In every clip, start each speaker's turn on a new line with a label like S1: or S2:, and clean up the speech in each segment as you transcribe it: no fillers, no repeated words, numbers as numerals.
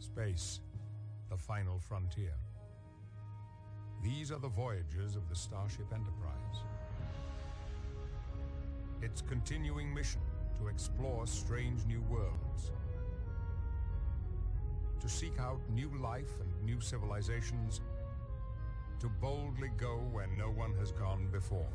S1: Space, the final frontier. These are the Voyagers of the Starship Enterprise. Its continuing mission to explore strange new worlds, to seek out new life and new civilizations, to boldly go where no one has gone before.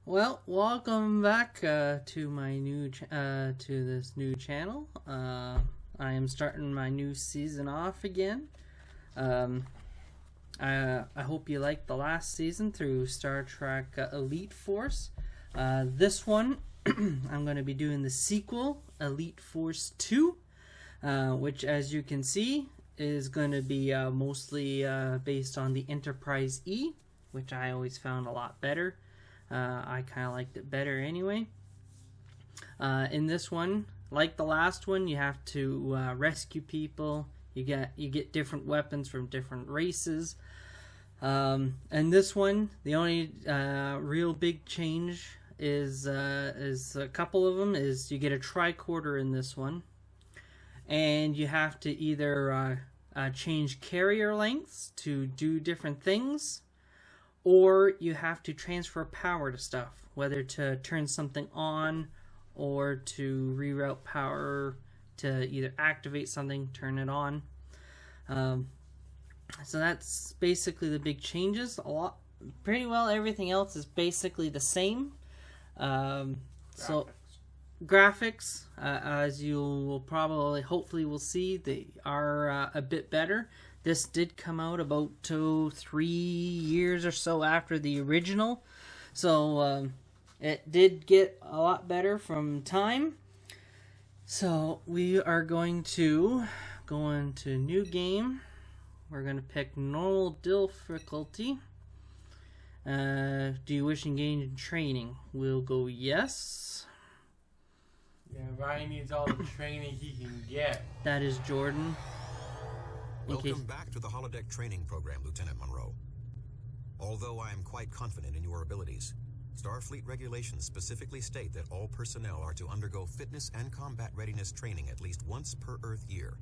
S2: Well, welcome back to my new to this new channel. I am starting my new season off again. I hope you liked the last season through Star Trek Elite Force. This one, I'm going to be doing the sequel, Elite Force 2, which, as you can see, is going to be mostly based on the Enterprise E, which I always found a lot better. I kind of liked it better anyway. In this one, like the last one, you have to rescue people. You get different weapons from different races. And this one, the only real big change is a couple of them. Is you get a tricorder in this one, and you have to either change carrier lengths to do different things, or you have to transfer power to stuff, whether to turn something on or to reroute power to either activate something, turn it on. So that's basically the big changes. Pretty well everything else is basically the same. So graphics, as you will probably, hopefully will see, they are a bit better. This did come out about 3 years or so after the original, so it did get a lot better from time. So we are going to go into new game. We're going to pick normal difficulty. Do you wish to engage in training? We'll go yes.
S3: Yeah, Ryan needs all the training he can get.
S2: That is Jordan.
S4: Welcome back to the holodeck training program, Lieutenant Monroe. Although I am quite confident in your abilities, Starfleet regulations specifically state that all personnel are to undergo fitness and combat readiness training at least once per Earth year.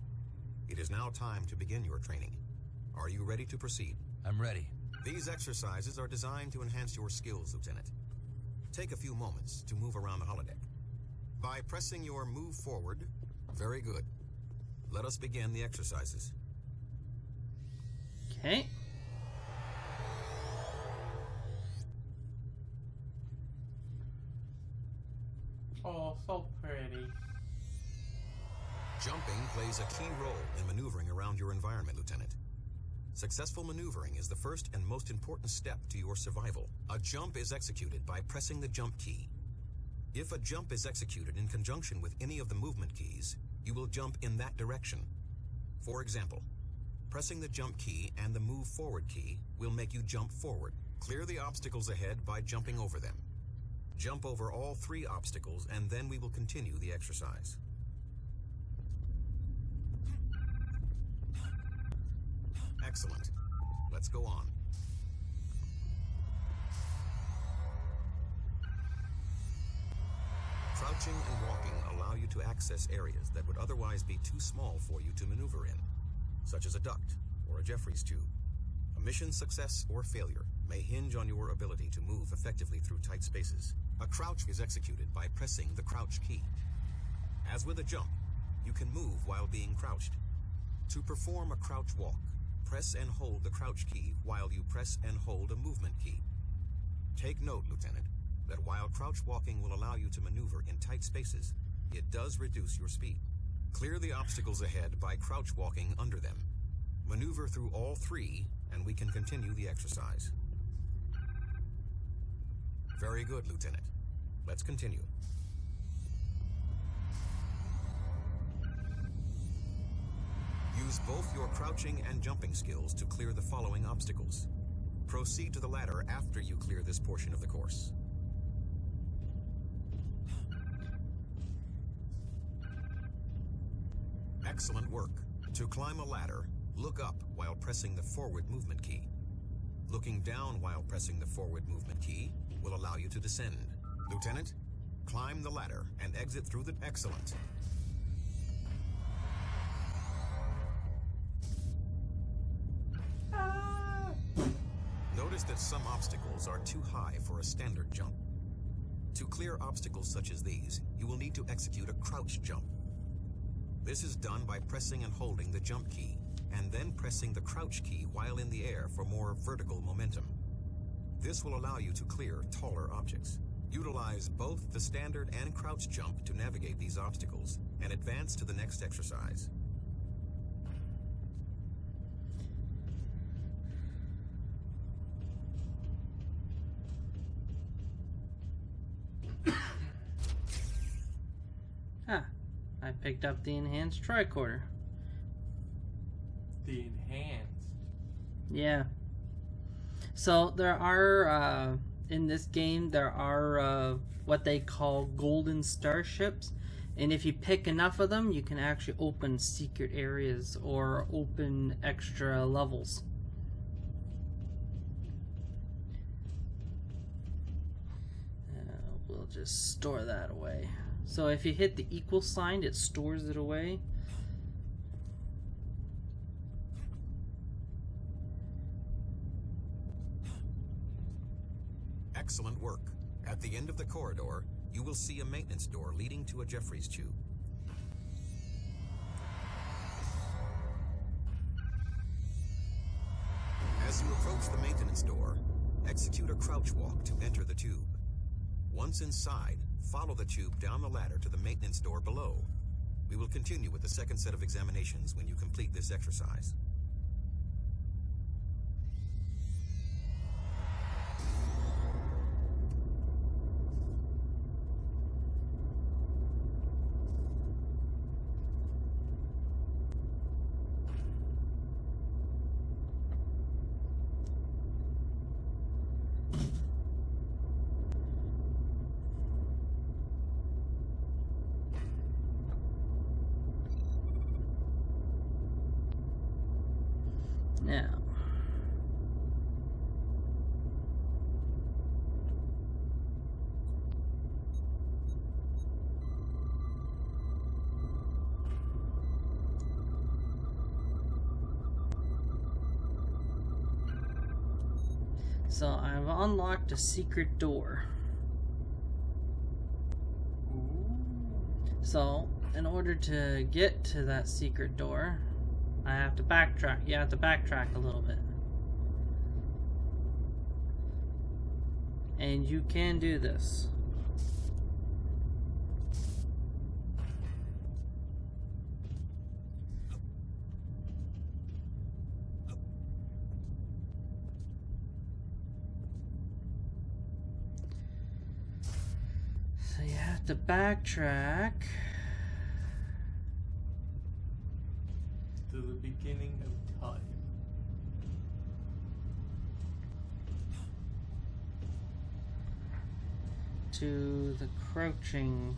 S4: It is now time to begin your training. Are you ready to proceed?
S5: I'm ready.
S4: These exercises are designed to enhance your skills, Lieutenant. Take a few moments to move around the holodeck. By pressing your move forward, very good. Let us begin the exercises.
S2: Okay.
S3: Oh, so pretty.
S4: Jumping plays a key role in maneuvering around your environment, Lieutenant. Successful maneuvering is the first and most important step to your survival. A jump is executed by pressing the jump key. If a jump is executed in conjunction with any of the movement keys, you will jump in that direction. For example, pressing the jump key and the move forward key will make you jump forward. Clear the obstacles ahead by jumping over them. Jump over all 3 obstacles and then we will continue the exercise. Excellent. Let's go on. Crouching and walking allow you to access areas that would otherwise be too small for you to maneuver in, such as a duct or a Jeffries tube. A mission's success or failure may hinge on your ability to move effectively through tight spaces. A crouch is executed by pressing the crouch key. As with a jump, you can move while being crouched. To perform a crouch walk, press and hold the crouch key while you press and hold a movement key. Take note, Lieutenant, that while crouch walking will allow you to maneuver in tight spaces, it does reduce your speed. Clear the obstacles ahead by crouch walking under them. Maneuver through all three, and we can continue the exercise. Very good, Lieutenant. Let's continue. Use both your crouching and jumping skills to clear the following obstacles. Proceed to the ladder after you clear this portion of the course. Excellent work. To climb a ladder, look up while pressing the forward movement key. Looking down while pressing the forward movement key will allow you to descend. Lieutenant, climb the ladder and exit through the... Excellent. Notice that some obstacles are too high for a standard jump. To clear obstacles such as these, you will need to execute a crouch jump. This is done by pressing and holding the jump key, and then pressing the crouch key while in the air for more vertical momentum. This will allow you to clear taller objects. Utilize both the standard and crouch jump to navigate these obstacles, and advance to the next exercise.
S2: I picked up the enhanced tricorder.
S3: The enhanced.
S2: Yeah. So there are, in this game, there are what they call golden starships. And if you pick enough of them, you can actually open secret areas or open extra levels. We'll just store that away. So if you hit the equal sign, it stores it away.
S4: Excellent work. At the end of the corridor, you will see a maintenance door leading to a Jeffries tube. As you approach the maintenance door, execute a crouch walk to enter the tube. Once inside, follow the tube down the ladder to the maintenance door below. We will continue with the second set of examinations when you complete this exercise.
S2: Now, so I've unlocked a secret door. So, in order to get to that secret door, I have to backtrack. You have to backtrack a little bit. And you can do this. So you have to backtrack
S3: To the beginning of time.
S2: to the crouching.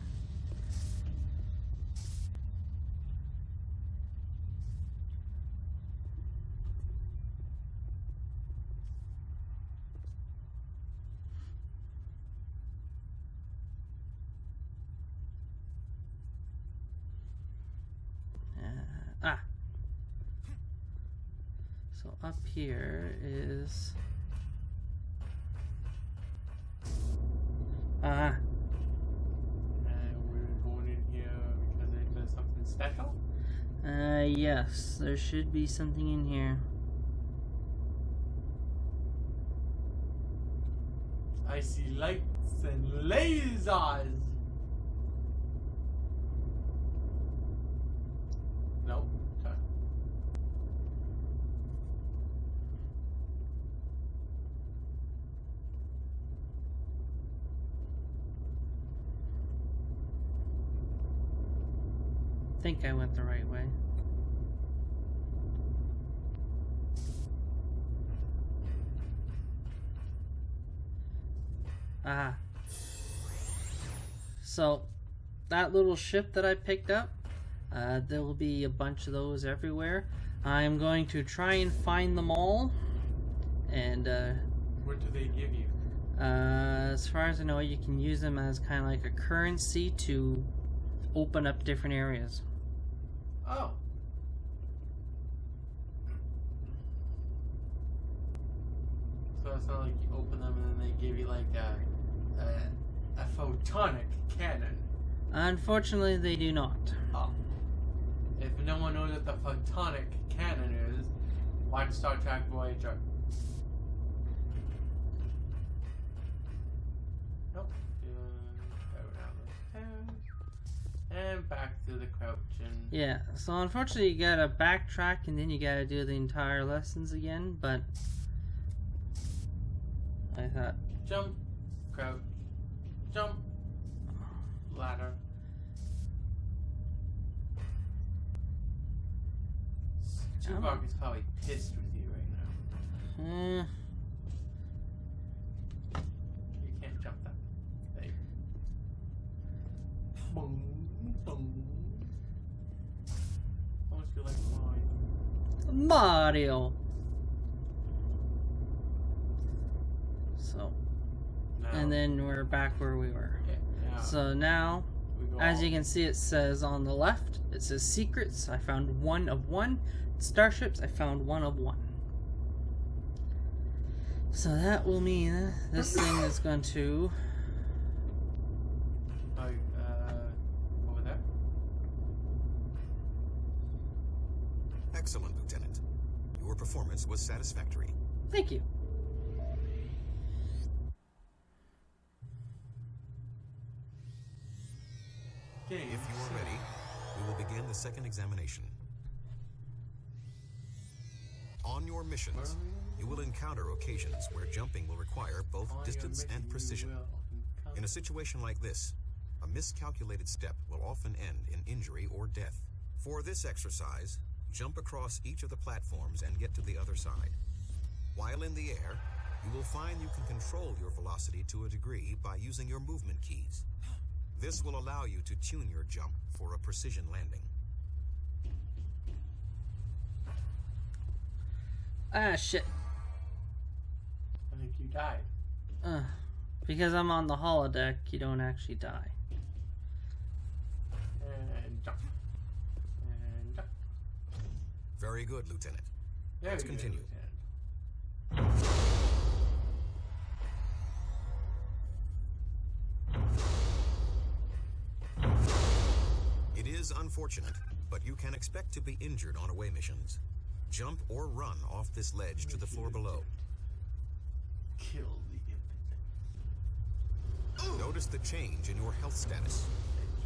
S2: So up here is Uh-huh.
S3: And we're going in here because there's something special?
S2: Yes. There should be something in here.
S3: I see lights and lasers! Nope. Okay.
S2: I think I went the right way. Ah. So, that little ship that I picked up, there will be a bunch of those everywhere. I'm going to try and find them all. And,
S3: What do they give you?
S2: as far as I know, you can use them as kind of like a currency to open up different areas.
S3: Oh. So it's not like you open them and then they give you like a photonic cannon.
S2: Unfortunately, they do not.
S3: Oh. If no one knows what the photonic cannon is, watch Star Trek Voyager. Nope. Go down the stairs. And back to the crouching.
S2: Yeah, so unfortunately you gotta backtrack and then you gotta do the entire lessons again, but I thought,
S3: Jump, crouch, jump, ladder. Tuvok is probably pissed with you right now. You can't jump that. There you go. Boom, boom. Almost feel like mine.
S2: Mario! So,
S3: Now,
S2: and then we're back where we were.
S3: yeah,
S2: So now,
S3: we go
S2: as
S3: all-
S2: you can see, it says on the left, it says secrets. I found 1 of 1. Starships, I found 1 of 1. So that will mean this thing is going to...
S3: over there.
S4: Excellent, Lieutenant. Your performance was satisfactory.
S2: Thank you.
S3: Okay,
S4: If you are ready, we will begin the second examination. On your missions, you will encounter occasions where jumping will require both distance and precision. In a situation like this, a miscalculated step will often end in injury or death. For this exercise, jump across each of the platforms and get to the other side. While in the air, you will find you can control your velocity to a degree by using your movement keys. This will allow you to tune your jump for a precision landing.
S2: Ah, shit.
S3: I think you died.
S2: Because I'm on the holodeck, you don't actually die.
S3: And jump. And jump.
S4: Very good, Lieutenant.
S3: There
S4: Let's
S3: we go,
S4: continue.
S3: Lieutenant.
S4: It is unfortunate, but you can expect to be injured on away missions. Jump or run off this ledge to the floor below.
S3: Kill the impotent.
S4: Notice the change in your health status.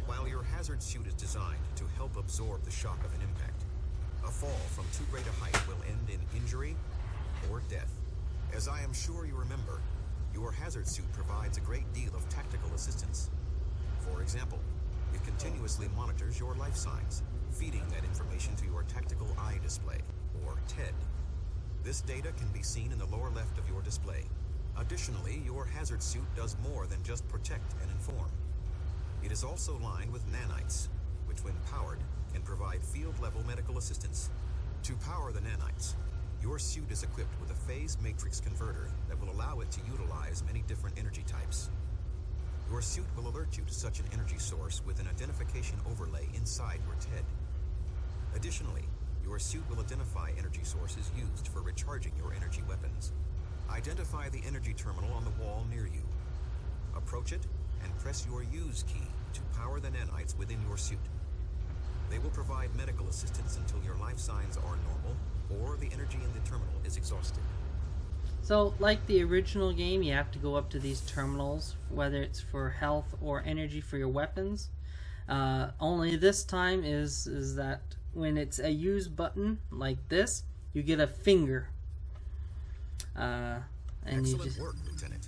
S4: While your hazard suit is designed to help absorb the shock of an impact, a fall from too great a height will end in injury or death. As I am sure you remember, your hazard suit provides a great deal of tactical assistance. For example, it continuously monitors your life signs, feeding that information to your Tactical Eye Display, or TED. This data can be seen in the lower left of your display. Additionally, your hazard suit does more than just protect and inform. It is also lined with nanites, which when powered, can provide field-level medical assistance. To power the nanites, your suit is equipped with a phase matrix converter that will allow it to utilize many different energy types. Your suit will alert you to such an energy source with an identification overlay inside your TED. Additionally, your suit will identify energy sources used for recharging your energy weapons. Identify the energy terminal on the wall near you. Approach it and press your use key to power the nanites within your suit. They will provide medical assistance until your life signs are normal or the energy in the terminal is exhausted.
S2: So, like the original game, you have to go up to these terminals, whether it's for health or energy for your weapons. Only this time is that when it's a use button like this, you get a finger. And
S4: Excellent work, Lieutenant.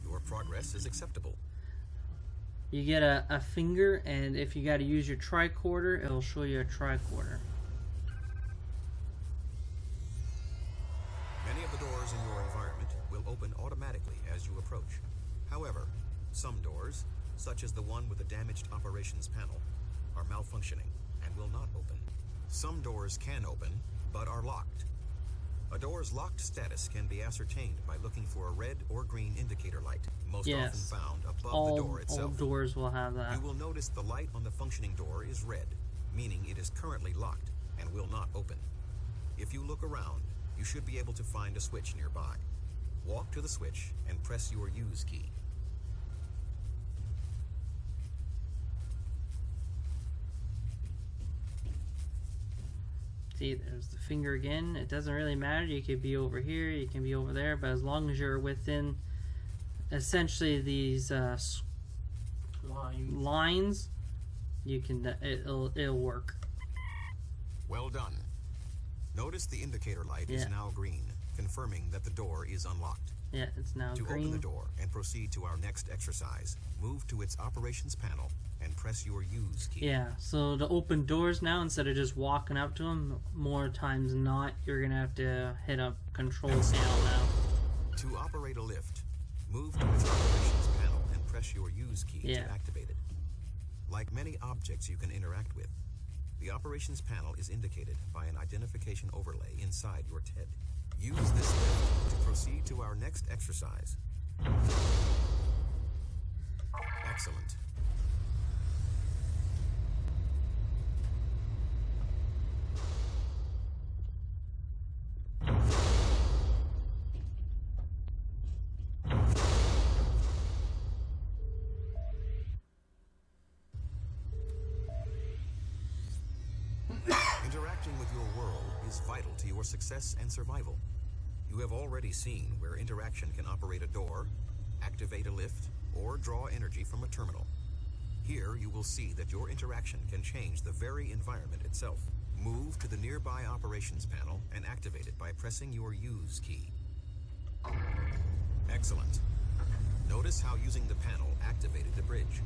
S4: Your progress is acceptable.
S2: You get a finger, and if you got to use your tricorder, it'll show you a tricorder.
S4: Many of the doors in your environment will open automatically as you approach. However, some doors, such as the one with the damaged operations panel, are malfunctioning and will not open. Some doors can open, but are locked. A door's locked status can be ascertained by looking for a red or green indicator light, most often found above the door itself.
S2: All doors will have that.
S4: You will notice the light on the functioning door is red, meaning it is currently locked and will not open. If you look around, you should be able to find a switch nearby. Walk to the switch and press your use key.
S2: See, there's the finger again. It doesn't really matter. You could be over here, you can be over there, but as long as you're within essentially these lines, you can it'll work.
S4: Well done. Notice the indicator light is now green, confirming that the door is unlocked.
S2: Yeah, it's now
S4: green. To
S2: green.
S4: open the door and proceed to our next exercise, move to its operations panel and press your use key.
S2: Yeah, so to open doors now, instead of just walking up to them, more times than not, you're going to have to hit a control panel now.
S4: To operate a lift, move to its operations panel and press your use key to activate it. Like many objects you can interact with, the operations panel is indicated by an identification overlay inside your TED. Use this lift to proceed to our next exercise. Excellent. Interacting with your world is vital to your success and survival. You have already seen where interaction can operate a door, activate a lift, or draw energy from a terminal. Here you will see that your interaction can change the very environment itself. Move to the nearby operations panel and activate it by pressing your use key. Excellent. Notice how using the panel activated the bridge.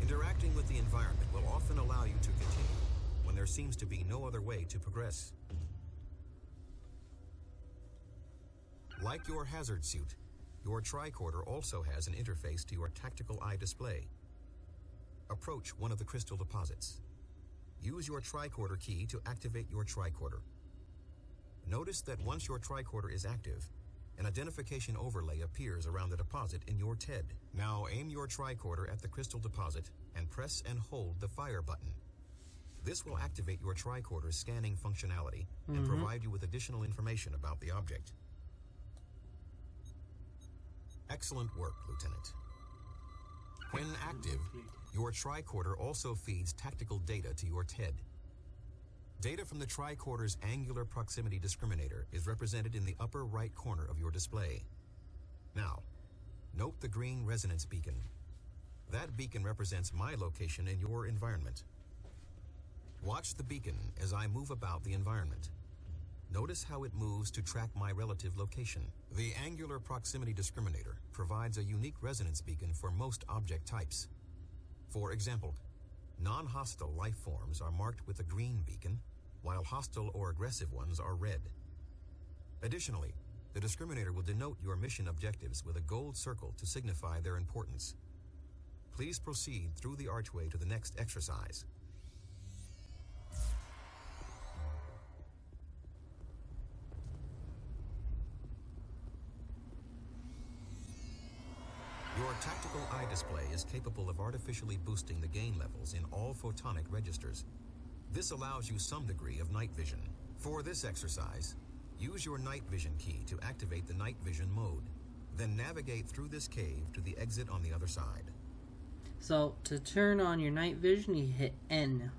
S4: Interacting with the environment will often allow you to continue when there seems to be no other way to progress. Like your hazard suit, your tricorder also has an interface to your tactical eye display. Approach one of the crystal deposits. Use your tricorder key to activate your tricorder. Notice that once your tricorder is active, an identification overlay appears around the deposit in your TED. Now aim your tricorder at the crystal deposit and press and hold the fire button. This will activate your tricorder's scanning functionality and provide you with additional information about the object. Excellent work, Lieutenant. When active, your tricorder also feeds tactical data to your TED. Data from the tricorder's angular proximity discriminator is represented in the upper right corner of your display. Now, note the green resonance beacon. That beacon represents my location in your environment. Watch the beacon as I move about the environment. Notice how it moves to track my relative location. The angular proximity discriminator provides a unique resonance beacon for most object types. For example, non-hostile life forms are marked with a green beacon, while hostile or aggressive ones are red. Additionally, the discriminator will denote your mission objectives with a gold circle to signify their importance. Please proceed through the archway to the next exercise. Your tactical eye display is capable of artificially boosting the gain levels in all photonic registers. This allows you some degree of night vision. For this exercise, use your night vision key to activate the night vision mode. Then navigate through this cave to the exit on the other side.
S2: So, to turn on your night vision, you hit N.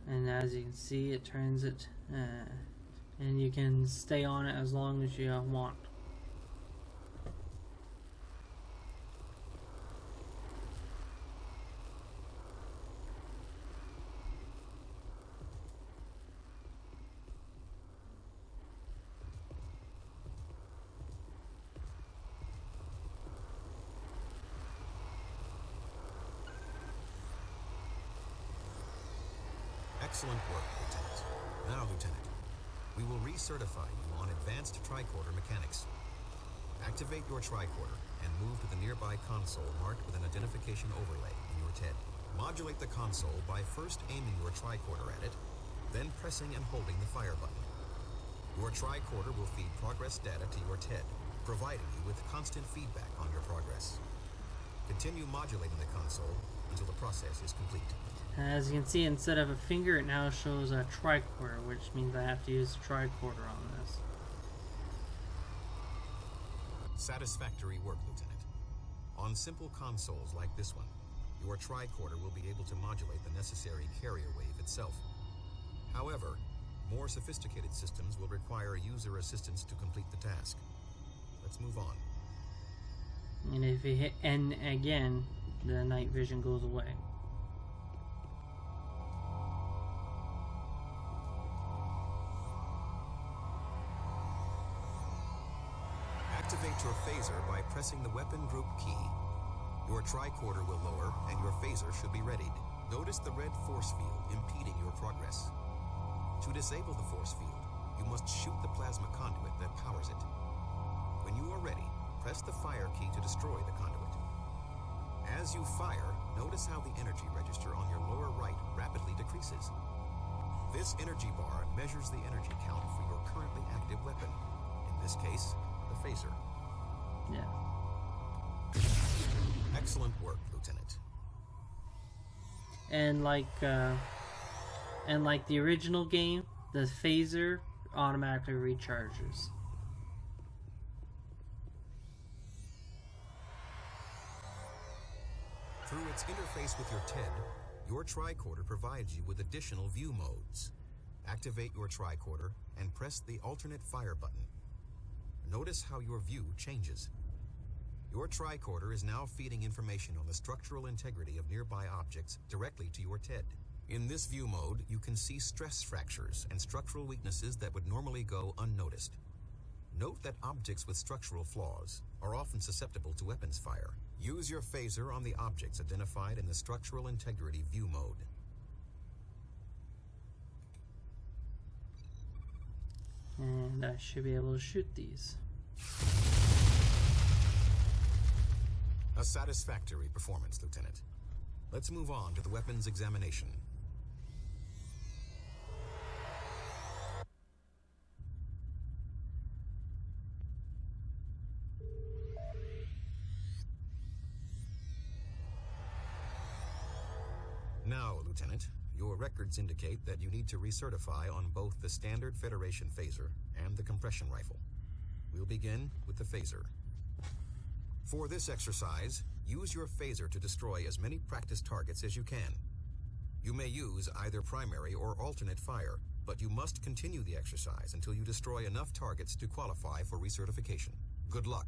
S2: And as you can see, it turns it, and you can stay on it as long as you want.
S4: Excellent work, Lieutenant. Now, Lieutenant, we will recertify you on advanced tricorder mechanics. Activate your tricorder and move to the nearby console marked with an identification overlay in your TED. Modulate the console by first aiming your tricorder at it, then pressing and holding the fire button. Your tricorder will feed progress data to your TED, providing you with constant feedback on your progress. Continue modulating the console until the process is complete.
S2: As you can see, instead of a finger, it now shows a tricorder, which means I have to use a tricorder on this.
S4: Satisfactory work, Lieutenant. On simple consoles like this one, your tricorder will be able to modulate the necessary carrier wave itself. However, more sophisticated systems will require user assistance to complete the task. Let's move on.
S2: And if you hit N again, the night vision goes away.
S4: Activate your phaser by pressing the weapon group key. Your tricorder will lower and your phaser should be readied. Notice the red force field impeding your progress. To disable the force field, you must shoot the plasma conduit that powers it. When you are ready, press the fire key to destroy the conduit. As you fire, notice how the energy register on your lower right rapidly decreases. This energy bar measures the energy count for your currently active weapon. In this case, the phaser.
S2: Yeah.
S4: Excellent work, Lieutenant.
S2: And like the original game, the phaser automatically recharges.
S4: Through its interface with your TED, your tricorder provides you with additional view modes. Activate your tricorder and press the alternate fire button. Notice how your view changes. Your tricorder is now feeding information on the structural integrity of nearby objects directly to your TED. In this view mode, you can see stress fractures and structural weaknesses that would normally go unnoticed. Note that objects with structural flaws are often susceptible to weapons fire. Use your phaser on the objects identified in the structural integrity view mode.
S2: And I should be able to shoot these.
S4: A satisfactory performance, Lieutenant. Let's move on to the weapons examination. Now, Lieutenant, your records indicate that you need to recertify on both the standard Federation phaser and the compression rifle. We'll begin with the phaser. For this exercise, use your phaser to destroy as many practice targets as you can. You may use either primary or alternate fire, but you must continue the exercise until you destroy enough targets to qualify for recertification. Good luck.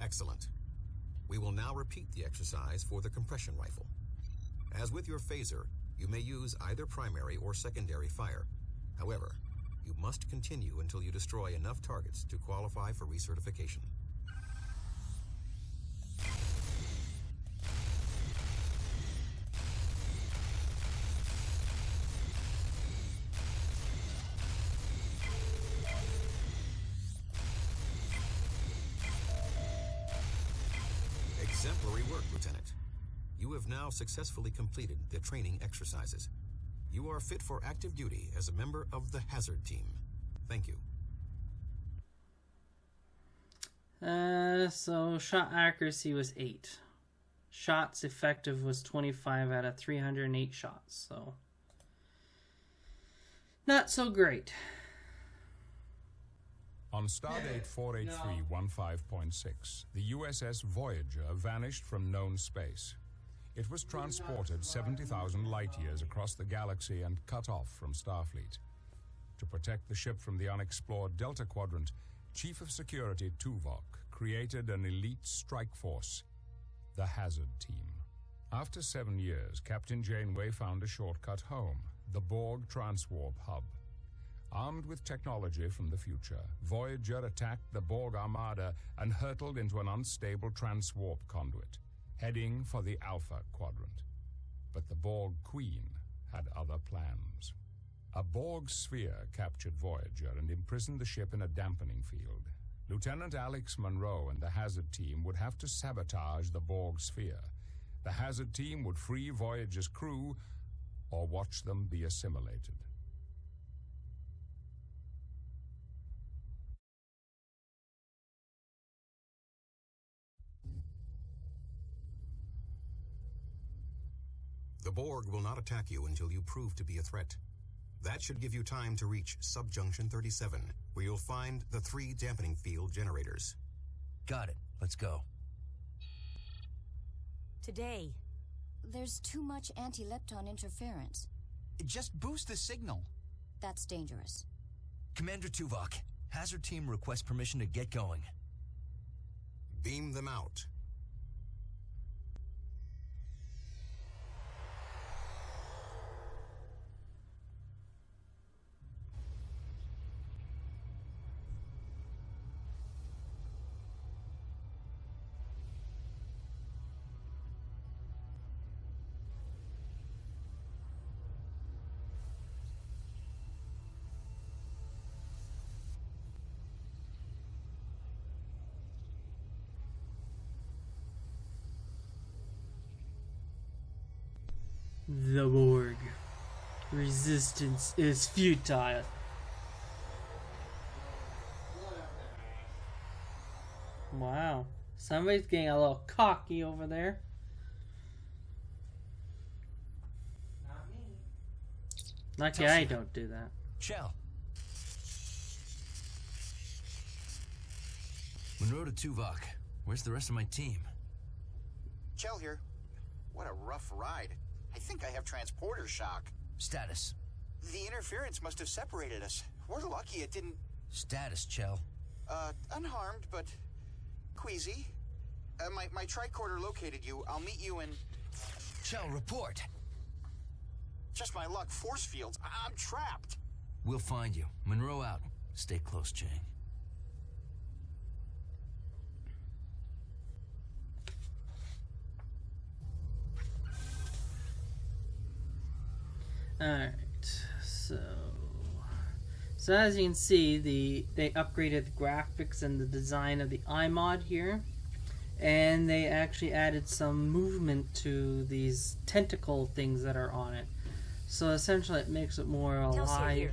S4: Excellent. We will now repeat the exercise for the compression rifle. As with your phaser, you may use either primary or secondary fire. However, you must continue until you destroy enough targets to qualify for recertification. Exemplary work, Lieutenant. You have now successfully completed the training exercises. You are fit for active duty as a member of the Hazard Team. Thank you.
S2: So shot accuracy was 8. Shots effective was 25 out of 308 shots, so not so great.
S1: On Stardate 48315.6, the USS Voyager vanished from known space. It was transported 70,000 light-years across the galaxy and cut off from Starfleet. To protect the ship from the unexplored Delta Quadrant, Chief of Security Tuvok created an elite strike force, the Hazard Team. After 7 years, Captain Janeway found a shortcut home, the Borg Transwarp Hub. Armed with technology from the future, Voyager attacked the Borg Armada and hurtled into an unstable transwarp conduit, heading for the Alpha Quadrant. But the Borg Queen had other plans. A Borg sphere captured Voyager and imprisoned the ship in a dampening field. Lieutenant Alex Monroe and the Hazard Team would have to sabotage the Borg sphere. The Hazard Team would free Voyager's crew or watch them be assimilated.
S4: The Borg will not attack you until you prove to be a threat. That should give you time to reach Subjunction 37, where you'll find the 3 dampening field generators.
S5: Got it. Let's go.
S6: Today, there's too much anti-lepton interference.
S5: Just boost the signal.
S6: That's dangerous.
S5: Commander Tuvok, Hazard Team requests permission to get going.
S4: Beam them out.
S2: The Borg. Resistance is futile. Wow. Somebody's getting a little cocky over there.
S3: Not me.
S2: Lucky I don't do that.
S5: Shell. Monroe to Tuvok. Where's the rest of my team?
S7: Chell here. What a rough ride. I think I have transporter shock.
S5: Status.
S7: The interference must have separated us. We're lucky it didn't...
S5: Status, Chell.
S7: Unharmed, but queasy. My tricorder located you. I'll meet you in...
S5: Chell, report.
S7: Just my luck. Force fields. I'm trapped.
S5: We'll find you. Monroe out. Stay close, Chang.
S2: Alright, so as you can see, they upgraded the graphics and the design of the iMod here, and they actually added some movement to these tentacle things that are on it. So essentially it makes it more alive
S6: here.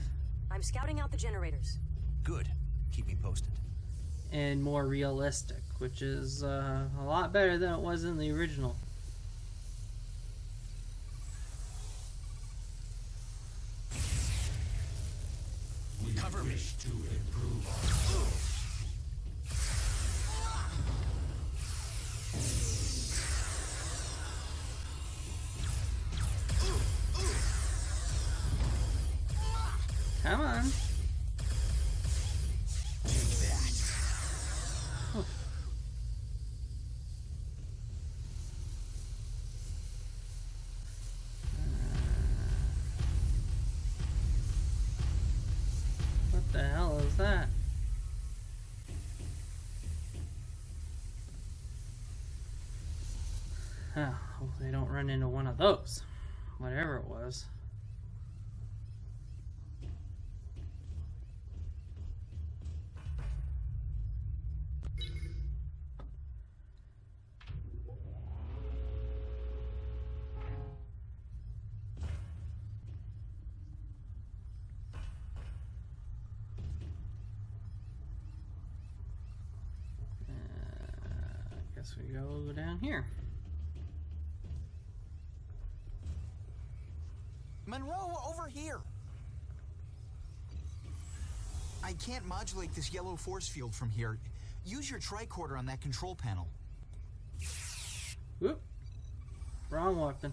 S6: I'm scouting out the generators.
S5: Good. Keep me posted.
S2: and more realistic, which is a lot better than it was in the original.
S8: Cover me to improve
S2: Come on. What the hell is that? Huh, hope they don't run into one of those. Whatever it was. guess we go down here.
S7: Monroe, over here! I can't modulate this yellow force field from here. Use your tricorder on that control panel.
S2: Whoop. Wrong weapon.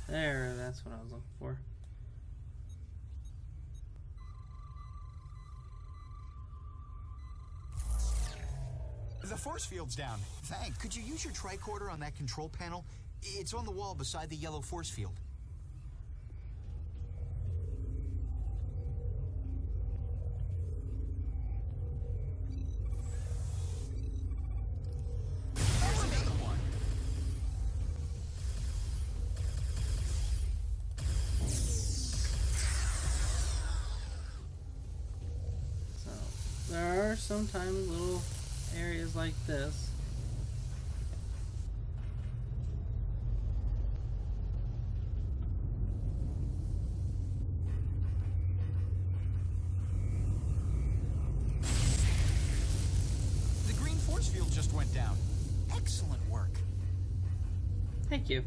S2: There, that's what I was looking for.
S7: The force field's down. Thanks. Could you use your tricorder on that control panel? It's on the wall beside the yellow force field. There's another one.
S2: So, there are sometimes little areas like this.
S7: The green force field just went down. Excellent work.
S2: Thank you.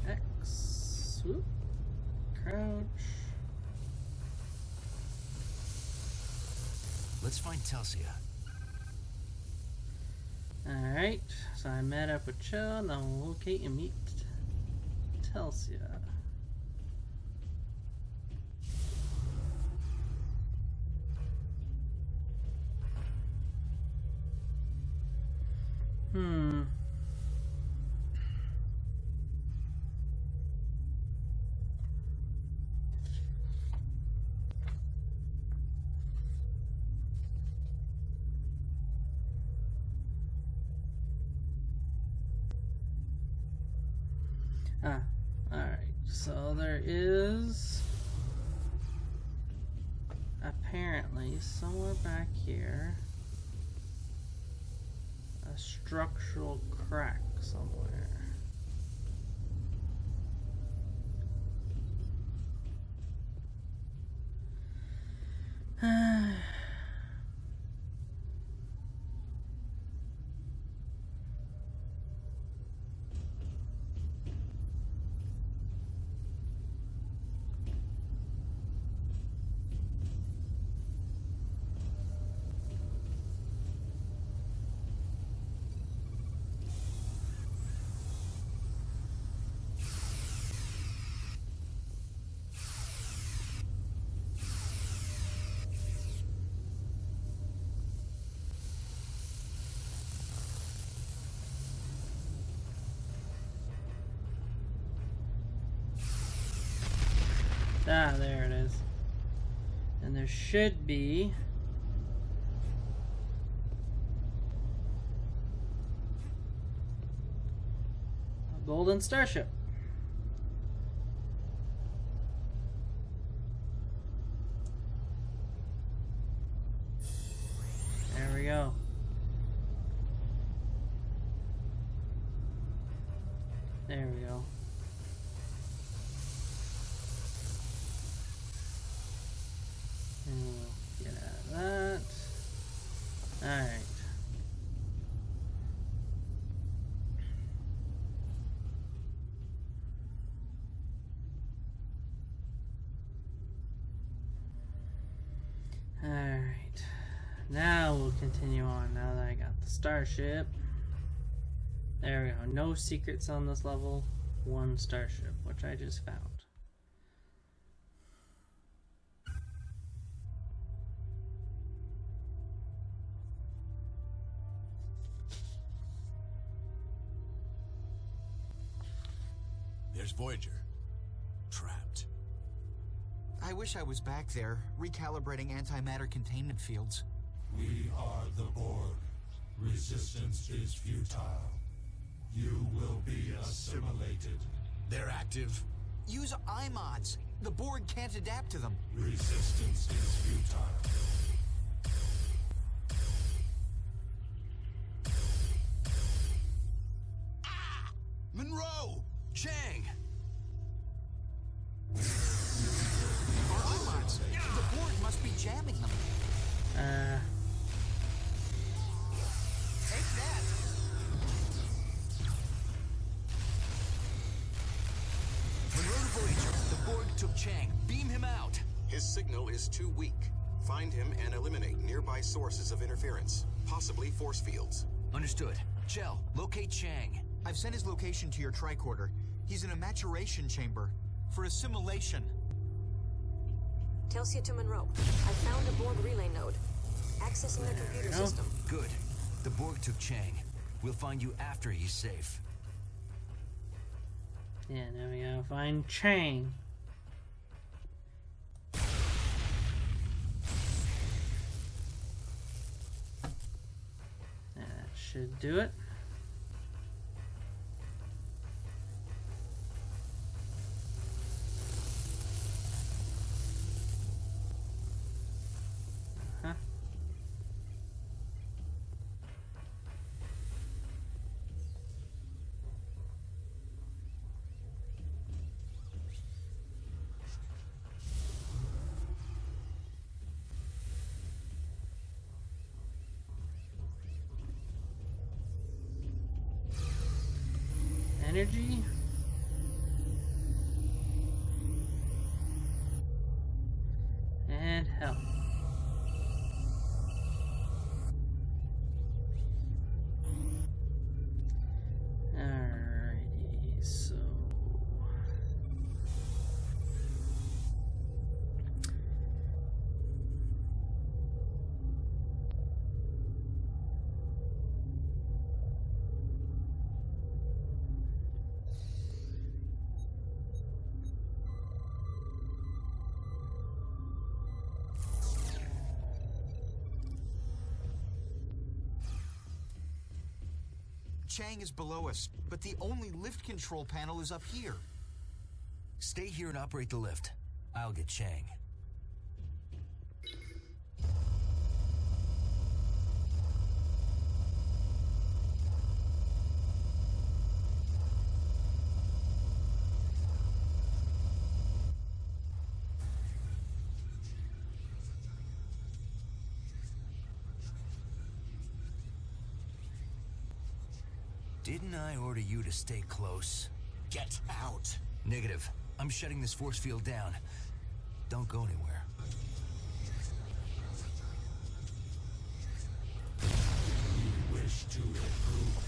S2: X. Whoop. Crouch.
S5: Let's find Telsia.
S2: Alright, so I met up with Cho, now we'll locate and meet Telsia. Alright, so there is apparently somewhere back here a structural crack somewhere. Ah, there it is. And there should be a golden starship. There we go. There we go. And we'll get out of that. Alright. Alright. Now we'll continue on now that I got the starship. There we go. No secrets on this level. One starship, which I just found.
S5: There's Voyager. Trapped.
S7: I wish I was back there, recalibrating antimatter containment fields.
S8: We are the Borg. Resistance is futile. You will be assimilated.
S5: They're active.
S7: Use iMods. The Borg can't adapt to them.
S8: Resistance is futile.
S5: Monroe! Chang!
S7: Our iMods. The Borg must be jammed.
S5: Chang. Beam him out.
S4: His signal is too weak. Find him and eliminate nearby sources of interference, possibly force fields.
S5: Understood. Chell, locate Chang.
S7: I've sent his location to your tricorder. He's in a maturation chamber for assimilation.
S6: Telsia to Monroe. I found a Borg relay node. Accessing the computer system.
S5: Good. The Borg took Chang. We'll find you after he's safe.
S2: Yeah, now we gotta find Chang. That should do it. Energy. And health. Alrighty, so
S7: Chang is below us, but the only lift control panel is up here.
S5: Stay here and operate the lift. I'll get Chang. Didn't I order you to stay close?
S7: Get out.
S5: Negative. I'm shutting this force field down. Don't go anywhere.
S8: We wish to improve.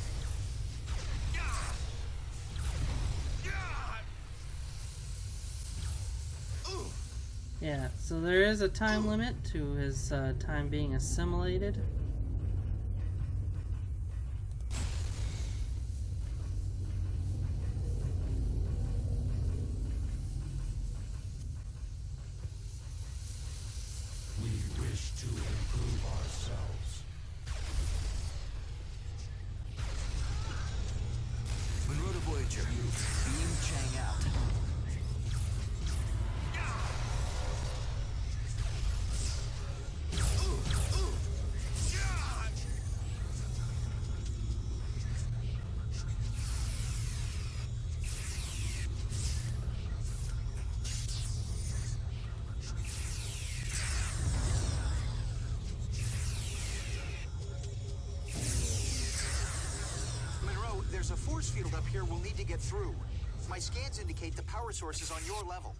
S2: yeah, so there is a time limit to his time being assimilated.
S8: We wish to improve ourselves.
S5: Monroe to Voyager. Beam Chang out.
S7: Monroe, there's a force field up here we'll need to get through. My scans indicate the power source is on your level.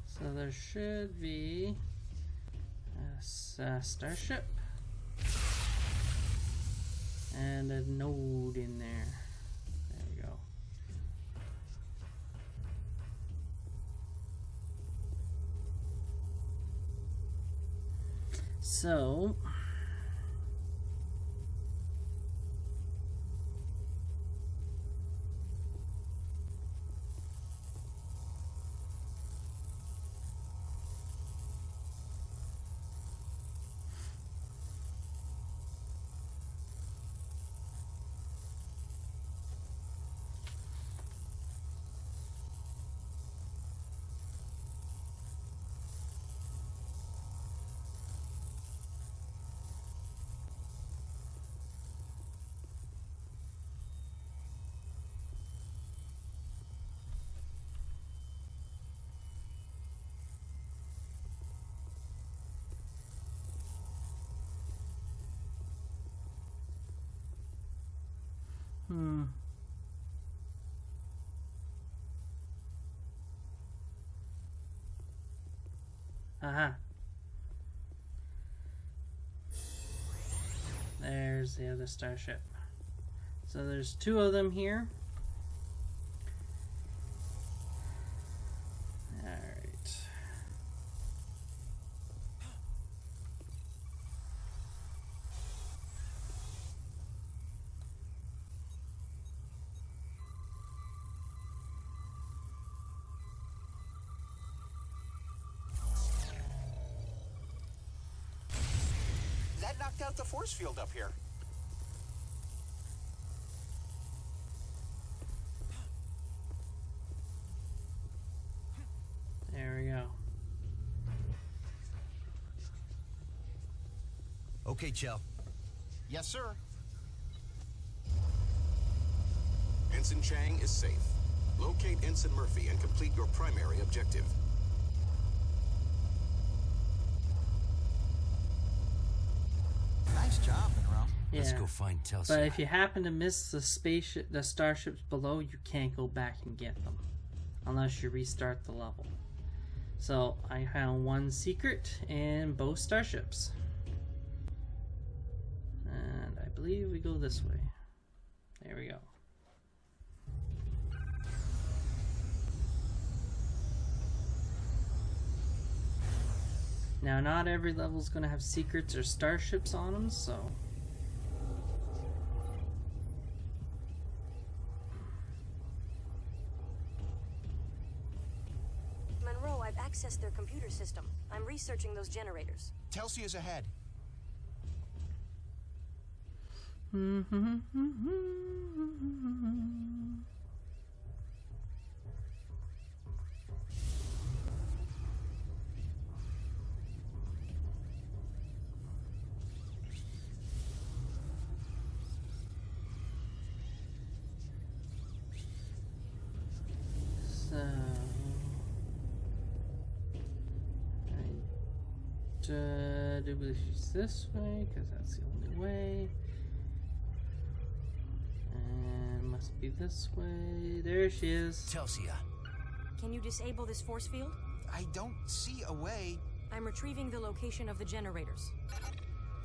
S2: So there should be a starship and a node in there. There we go. So Haha. There's the other starship. So there's 2 of them here. Alright.
S7: That knocked out the force field up here.
S2: There we go.
S5: Okay, Chell.
S7: Yes, sir.
S4: Ensign Chang is safe. Locate Ensign Murphy and complete your primary objective.
S7: Nice job, Monroe.
S2: Yeah.
S5: Let's go find Telsia.
S2: But if you happen to miss the starships below, you can't go back and get them unless you restart the level. So I found 1 secret in both starships, and I believe we go this way. There we go. Now, not every level is going to have secrets or starships on them, so.
S6: Monroe, I've accessed their computer system. I'm researching those generators.
S7: Telsia's ahead.
S2: So. I do believe she's this way, because that's the only way. And must be this way. There she is.
S5: Telsia.
S6: Can you disable this force field?
S7: I don't see a way.
S6: I'm retrieving the location of the generators.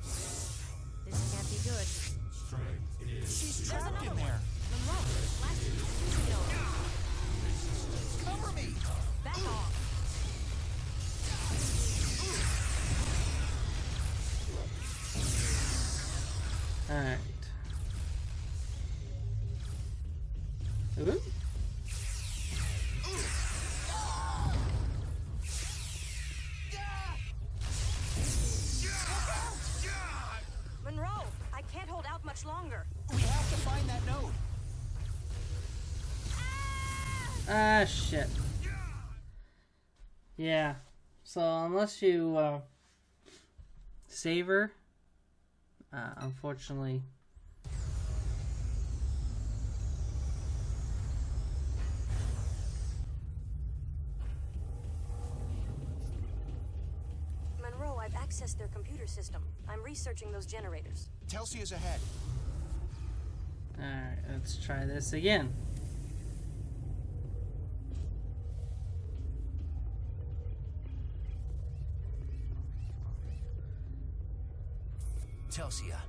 S6: This can't be good.
S8: Strength is
S7: She's
S6: There's
S7: trapped
S6: another
S7: in there.
S6: Monroe, last transfusion node.
S7: Cover me.
S6: Back off.
S2: Alright. Ooh.
S6: Monroe, I can't hold out much longer.
S7: We have to find that node.
S2: Ah, shit. Yeah. So, unless you, save her, unfortunately...
S6: Monroe, I've accessed their computer system. I'm researching those generators.
S7: Telsia's ahead.
S2: Alright, let's try this again.
S5: Telsia.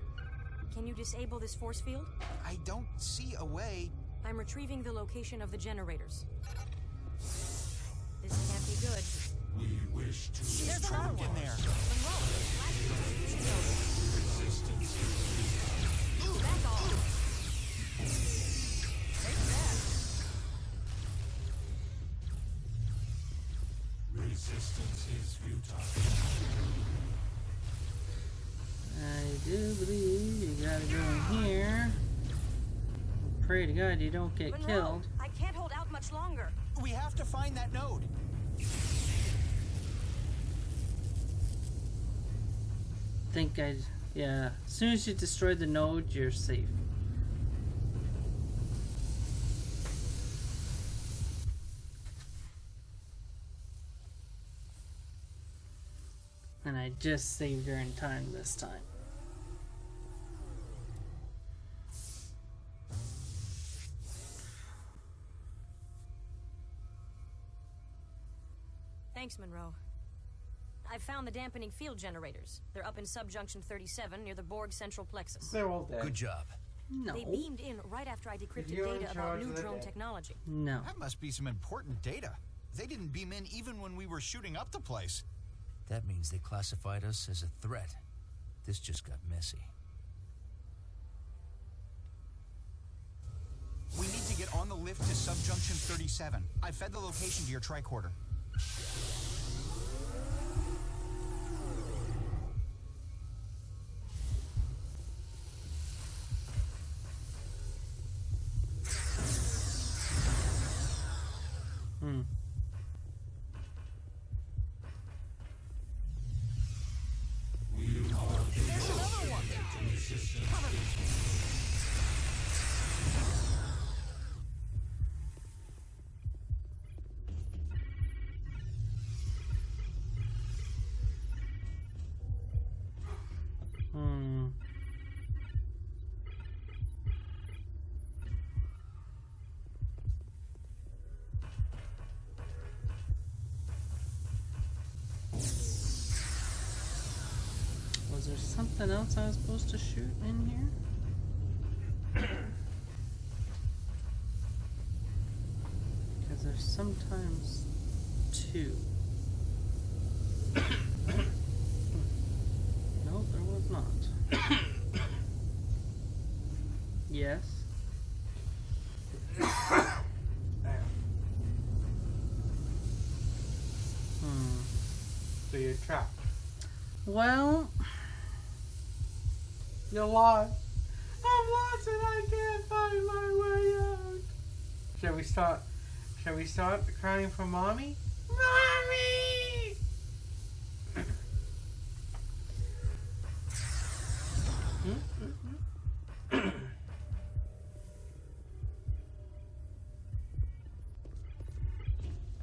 S6: Can you disable this force field?
S7: I don't see a way.
S6: I'm retrieving the location of the generators. This can't be good.
S8: we wish to
S7: She's trapped in there.
S6: Monroe, last transfusion node.
S8: resistance.
S6: Back off.
S7: Take that.
S8: Resistance is futile.
S2: I do believe you gotta go in here. Pray to God you don't get
S6: Monroe,
S2: killed.
S6: I can't hold out much longer.
S7: We have to find that node.
S2: Yeah. As soon as you destroy the node, you're safe. And I just saved her in time this time.
S6: Thanks, Monroe. I found the dampening field generators. They're up in subjunction 37 near the Borg central plexus.
S3: They're all dead.
S5: Good job.
S2: No.
S6: They beamed in right after I decrypted
S3: You're in
S6: data
S3: charge
S6: about new
S3: of the
S6: drone
S3: dead.
S6: technology.
S2: No.
S7: That must be some important data. They didn't beam in even when we were shooting up the place.
S5: That means they classified us as a threat. This just got messy.
S7: We need to get on the lift to subjunction 37. I fed the location to your tricorder.
S2: Was there something else I was supposed to shoot in here? Because there's sometimes two. No, there was not. Yes.
S3: So you're trapped.
S2: Well,
S3: You're lost. I'm lost and I can't find my way out. Shall we start crying for mommy? Mommy!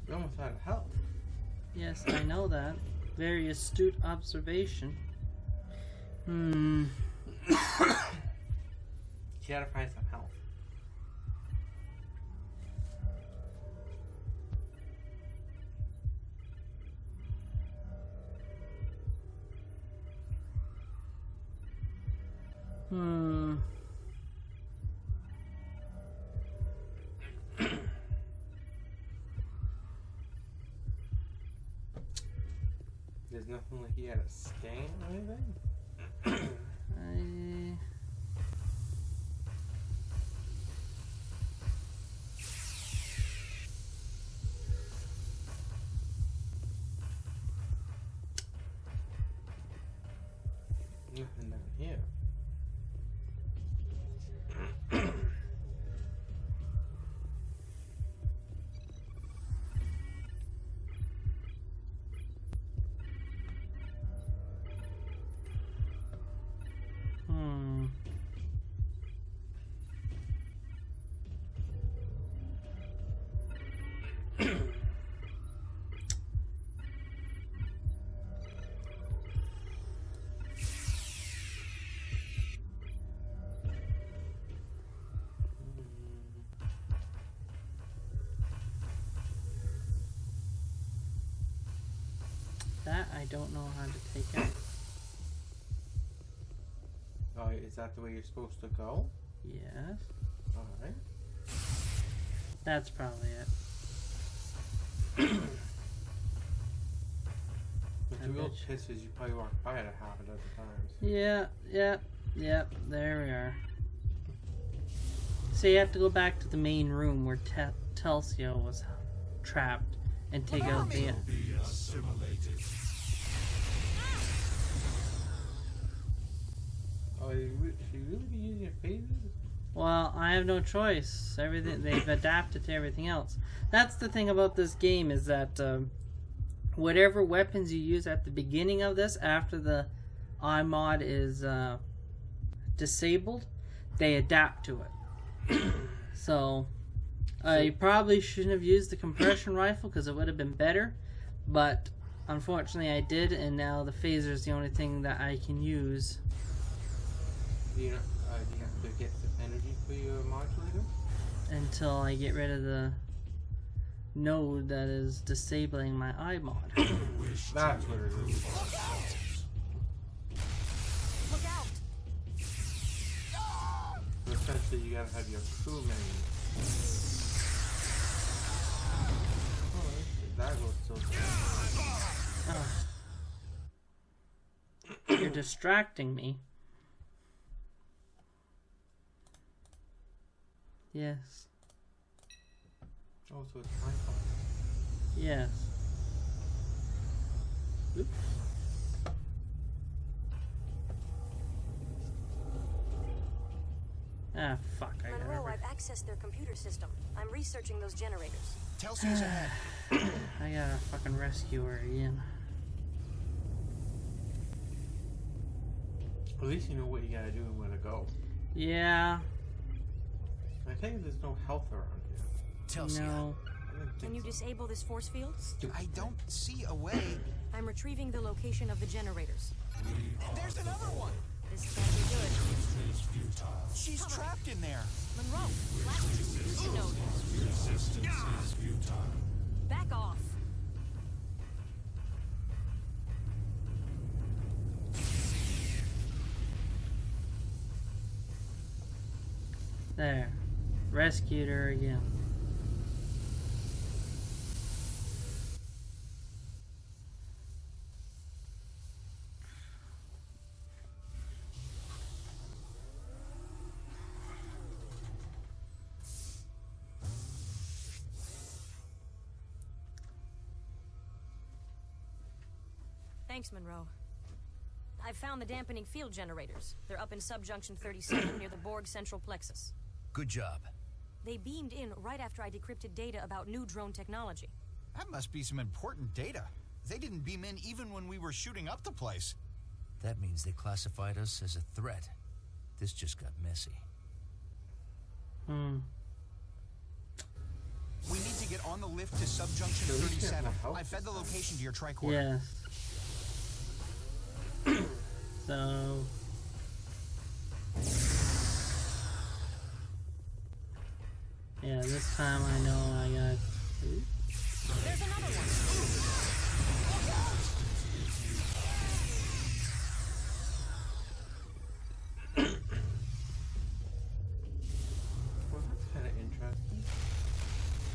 S3: You almost out of help.
S2: yes, I know that. Very astute observation.
S3: You gotta find some help. There's nothing like he had a scan or anything? Nothing down here.
S2: That I don't know how to take out.
S3: Oh, is that the way you're supposed to go?
S2: Yes.
S3: Alright.
S2: That's probably it.
S3: But the real piss is you probably walked by it a half a dozen times.
S2: Yeah, there we are. So you have to go back to the main room where Telsia was trapped and take out the...
S8: Be assimilated.
S3: Oh, should you really be using your phases?
S2: Well, I have no choice. Everything they've adapted to everything else. That's the thing about this game is that whatever weapons you use at the beginning of this, after the iMod is disabled, they adapt to it. So I probably shouldn't have used the compression rifle because it would have been better, but unfortunately I did, and now the phaser is the only thing that I can use.
S3: Do you have to get some energy for your modulator?
S2: Until I get rid of the node that is disabling my eye mod.
S3: That's what it is.
S6: Look out!
S3: So essentially, you gotta have your crew menu. Oh, that goes so fast.
S2: You're distracting me. Yes.
S3: Oh, so it's my fault.
S2: Yes. Oops. Ah, fuck. I got
S6: Monroe,
S2: it.
S6: I've accessed their computer system. I'm researching those generators.
S7: Telsey's ahead.
S2: I gotta fucking rescue her again.
S3: At least you know what you gotta do and where to go.
S2: Yeah.
S3: I think there's no health around here.
S7: Telsey.
S2: No.
S3: I didn't
S6: Can
S3: think
S6: you
S3: so.
S6: disable this force field?
S3: Stupid
S7: I
S3: thing.
S7: don't see a way.
S6: I'm retrieving the location of the generators.
S7: There's another one.
S6: This can't be good.
S8: Is futile.
S7: She's trapped in there.
S6: Monroe, flash the distribution node.
S8: Resistance is futile.
S6: Back off.
S2: There. Rescued her again.
S6: Thanks, Monroe. I've found the dampening field generators. They're up in subjunction 37 near the Borg central plexus.
S5: Good job.
S6: They beamed in right after I decrypted data about new drone technology.
S7: That must be some important data. They didn't beam in even when we were shooting up the place.
S5: That means they classified us as a threat. This just got messy.
S7: We need to get on the lift to subjunction
S3: So we can't
S7: 37.
S3: help
S7: I fed the
S3: this time.
S7: location to your tricorder.
S2: Yes. So. Yeah, this time I know I got.
S6: There's another one.
S3: Well, that's kind of interesting.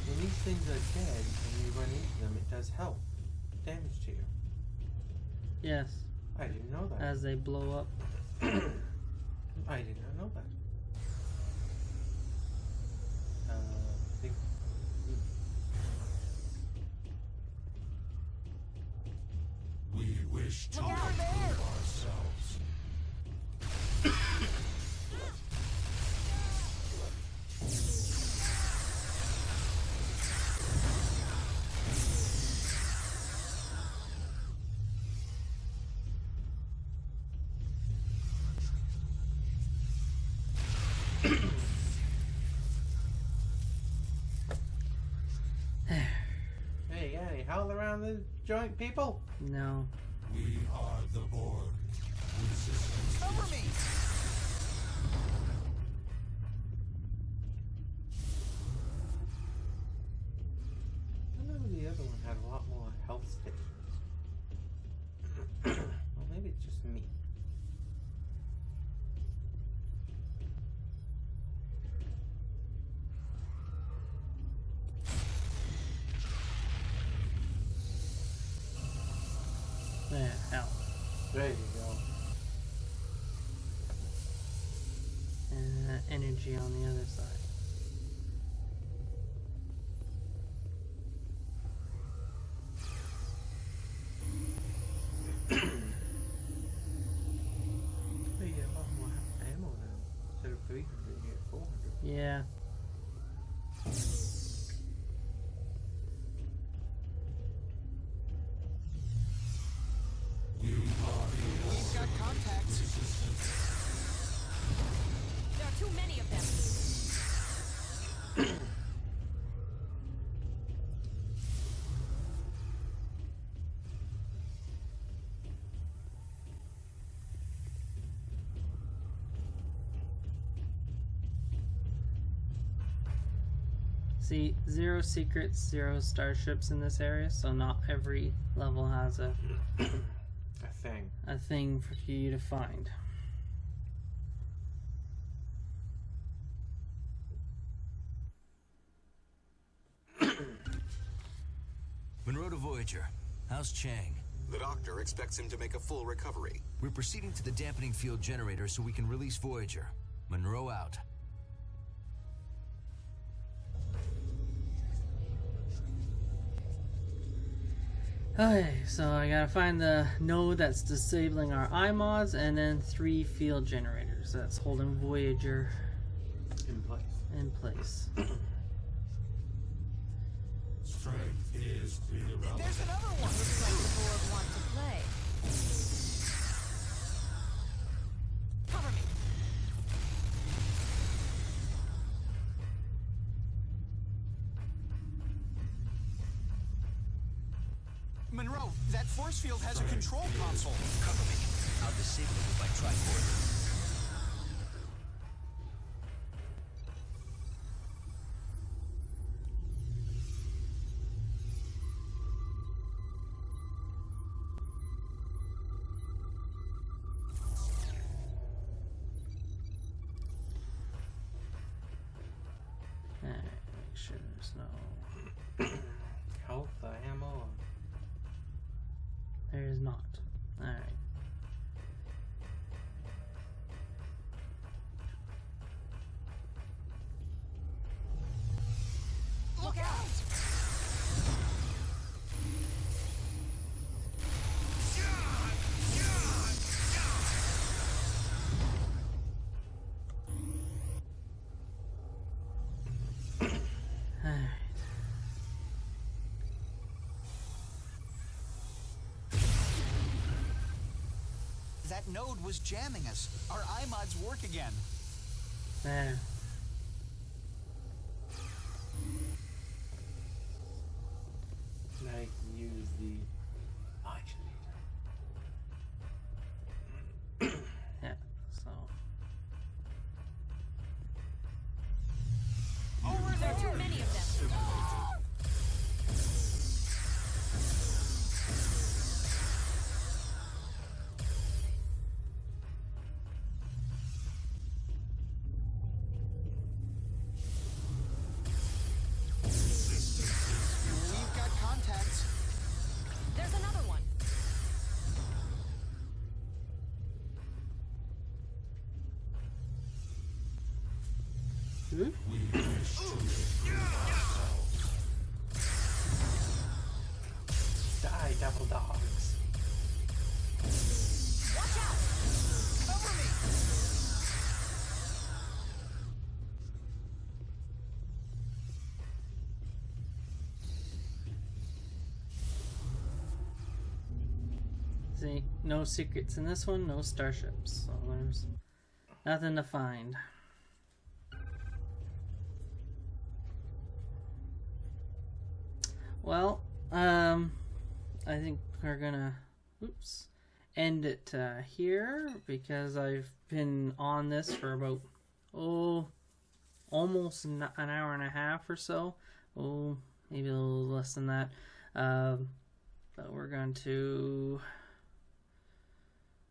S3: When these things are dead and you run into them, it does help damage to you.
S2: Yes,
S3: I didn't know that.
S2: as they blow up.
S3: I did not know that. I think.
S8: We wish to
S6: Look out.
S8: improve ourselves.
S3: Hey, yeah, you howl around the joint, people?
S2: No.
S8: We are the Borg. Resistance.
S7: Cover me!
S3: I remember the other one had a lot more health stations. Well, maybe it's just me.
S2: There, hell.
S3: There you go.
S2: And energy on the other side.
S3: Hey, you get a lot more ammo now. Instead of 300, you get 400.
S2: Yeah.
S7: We've got contacts.
S6: There are too many of them.
S2: See, 0 secrets, 0 starships in this area, so not every level has a thing for you to find.
S5: Monroe to Voyager. How's Chang?
S4: The doctor expects him to make a full recovery.
S5: We're proceeding to the dampening field generator so we can release Voyager. Monroe out.
S2: Okay, so I gotta find the node that's disabling our iMods, and then 3 field generators that's holding Voyager in place.
S8: Strength is irrelevant.
S7: There's another one.
S6: Looks like the Borg want to play. Cover me.
S7: Monroe, that force field has a control console.
S5: Cover me. I'll disable it with my tricorder.
S2: Alright, make sure there's no...
S3: Health, ammo.
S2: There is not. Alright.
S7: Look out!
S2: Alright.
S7: That node was jamming us. Our iMods work again.
S2: There.
S3: Now I can use the modulator.
S2: Yeah, so...
S6: There are too many of them.
S7: We've got contacts.
S6: There's another one.
S2: Ooh.
S3: Die, devil dogs.
S6: Watch out.
S7: Cover me!
S2: See, no secrets in this one, no starships. So there's nothing to find. Well, I think we're gonna, end it here because I've been on this for about, almost an hour and a half or so. Maybe a little less than that. But we're going to,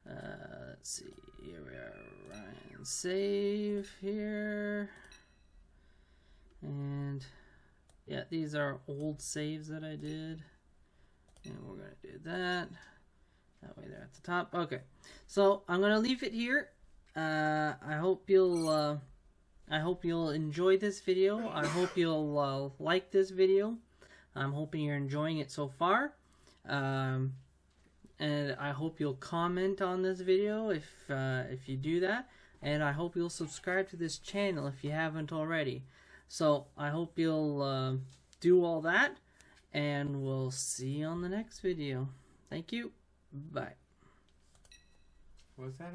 S2: let's see, here we are, Ryan, save here. And yeah, these are old saves that I did. And we're going to do that. That way they're at the top. Okay. So I'm going to leave it here. I hope you'll enjoy this video. I hope you'll like this video. I'm hoping you're enjoying it so far. And I hope you'll comment on this video if you do that. And I hope you'll subscribe to this channel if you haven't already. So I hope you'll do all that, and we'll see you on the next video. Thank you. Bye.
S3: Was that